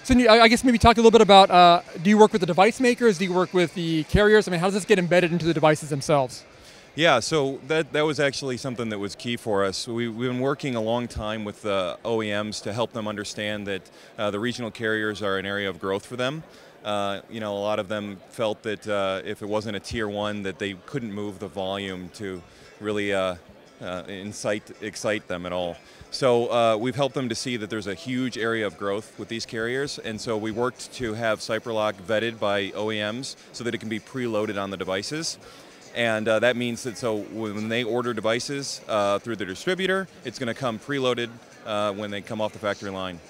So I guess maybe talk a little bit about, do you work with the device makers? Do you work with the carriers? I mean, how does this get embedded into the devices themselves? Yeah, so that was actually something that was key for us. We've been working a long time with the OEMs to help them understand that the regional carriers are an area of growth for them. A lot of them felt that if it wasn't a tier one, that they couldn't move the volume to really excite them at all. So we've helped them to see that there's a huge area of growth with these carriers, and so we worked to have SiperLock vetted by OEMs so that it can be preloaded on the devices. And that means that so when they order devices through the distributor, it's going to come preloaded when they come off the factory line.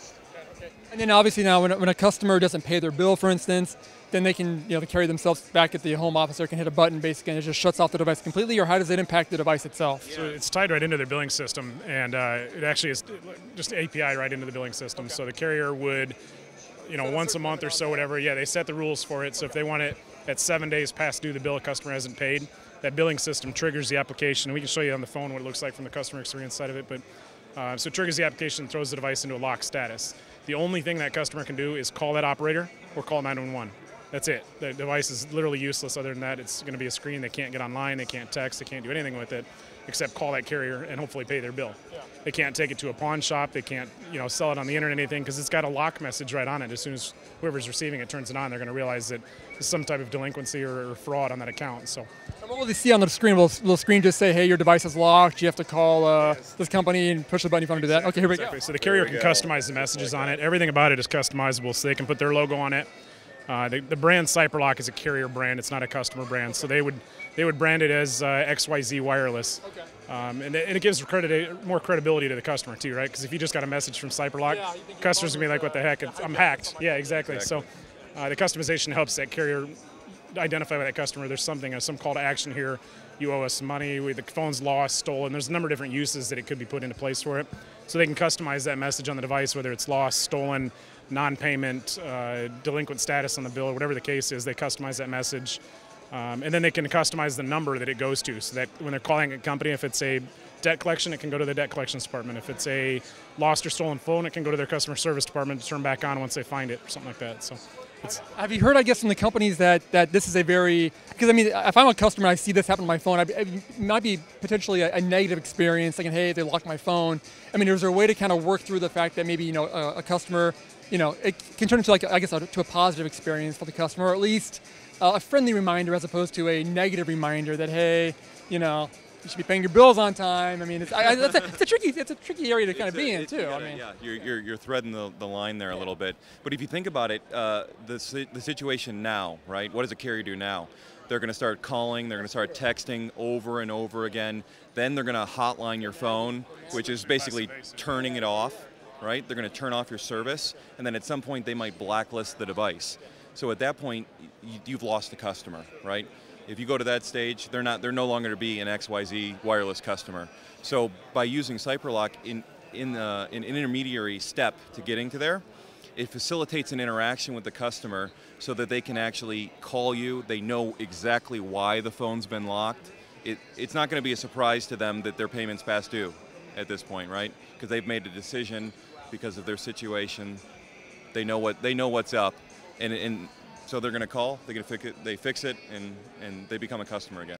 And then obviously now when a customer doesn't pay their bill, for instance, then they can carry themselves back at the home office or can hit a button basically and it just shuts off the device completely, or how does it impact the device itself? So it's tied right into their billing system, and it actually is just API right into the billing system. Okay. So the carrier would, once a month or so, whatever, they set the rules for it. So if they want it at 7 days past due, the bill a customer hasn't paid, that billing system triggers the application. And we can show you on the phone what it looks like from the customer experience side of it, but so it triggers the application, throws the device into a lock status. The only thing that customer can do is call that operator or call 911. That's it. The device is literally useless. Other than that, it's going to be a screen. They can't get online, they can't text, they can't do anything with it except call that carrier and hopefully pay their bill. Yeah. They can't take it to a pawn shop, they can't sell it on the internet or anything because it's got a lock message right on it. As soon as whoever's receiving it turns it on, they're going to realize that there's some type of delinquency or fraud on that account. So, and what will they see on the screen? Will the screen just say, hey, your device is locked, you have to call this company and push the button if you want to do that? Okay, here we go. So the carrier can customize the messages on it. Everything about it is customizable, so they can put their logo on it. The brand SiperLock is a carrier brand; it's not a customer brand. So they would brand it as XYZ Wireless, okay. And it gives more credibility to the customer too, right? Because if you just got a message from SiperLock, customers gonna be like, "What the heck? I'm hacked." Yeah, exactly. So the customization helps that carrier identify with that customer. There's some call to action here. You owe us money. The phone's lost, stolen. There's a number of different uses that it could be put into place for it. So they can customize that message on the device, whether it's lost, stolen, non-payment, delinquent status on the bill, whatever the case is. They customize that message, and then they can customize the number that it goes to, so that when they're calling a company, if it's a debt collection, it can go to the debt collections department. If it's a lost or stolen phone, it can go to their customer service department to turn back on once they find it, or something like that. So. Have you heard, I guess, from the companies that this is a very, because I mean, if I'm a customer and I see this happen on my phone, it might be potentially a negative experience, thinking, hey, they locked my phone. I mean, is there a way to kind of work through the fact that maybe, a customer, it can turn into, like, I guess, to a positive experience for the customer, or at least a friendly reminder as opposed to a negative reminder that, hey, you should be paying your bills on time. I mean, it's a tricky area to kind of be in too. Yeah, you're threading the line there a little bit. But if you think about it, the situation now, right? What does a carrier do now? They're going to start calling. They're going to start texting over and over again. Then they're going to hotline your phone, which is basically turning it off, right? They're going to turn off your service, and then at some point they might blacklist the device. So at that point, you've lost the customer, right? If you go to that stage, they're no longer to be an XYZ wireless customer. So by using SiperLock in an intermediary step to getting to there, it facilitates an interaction with the customer so that they can actually call you. They know exactly why the phone's been locked. It's not going to be a surprise to them that their payment's past due at this point, right? Because they've made a decision because of their situation. They know what's up, and so they're going to call, they fix it, and they become a customer again.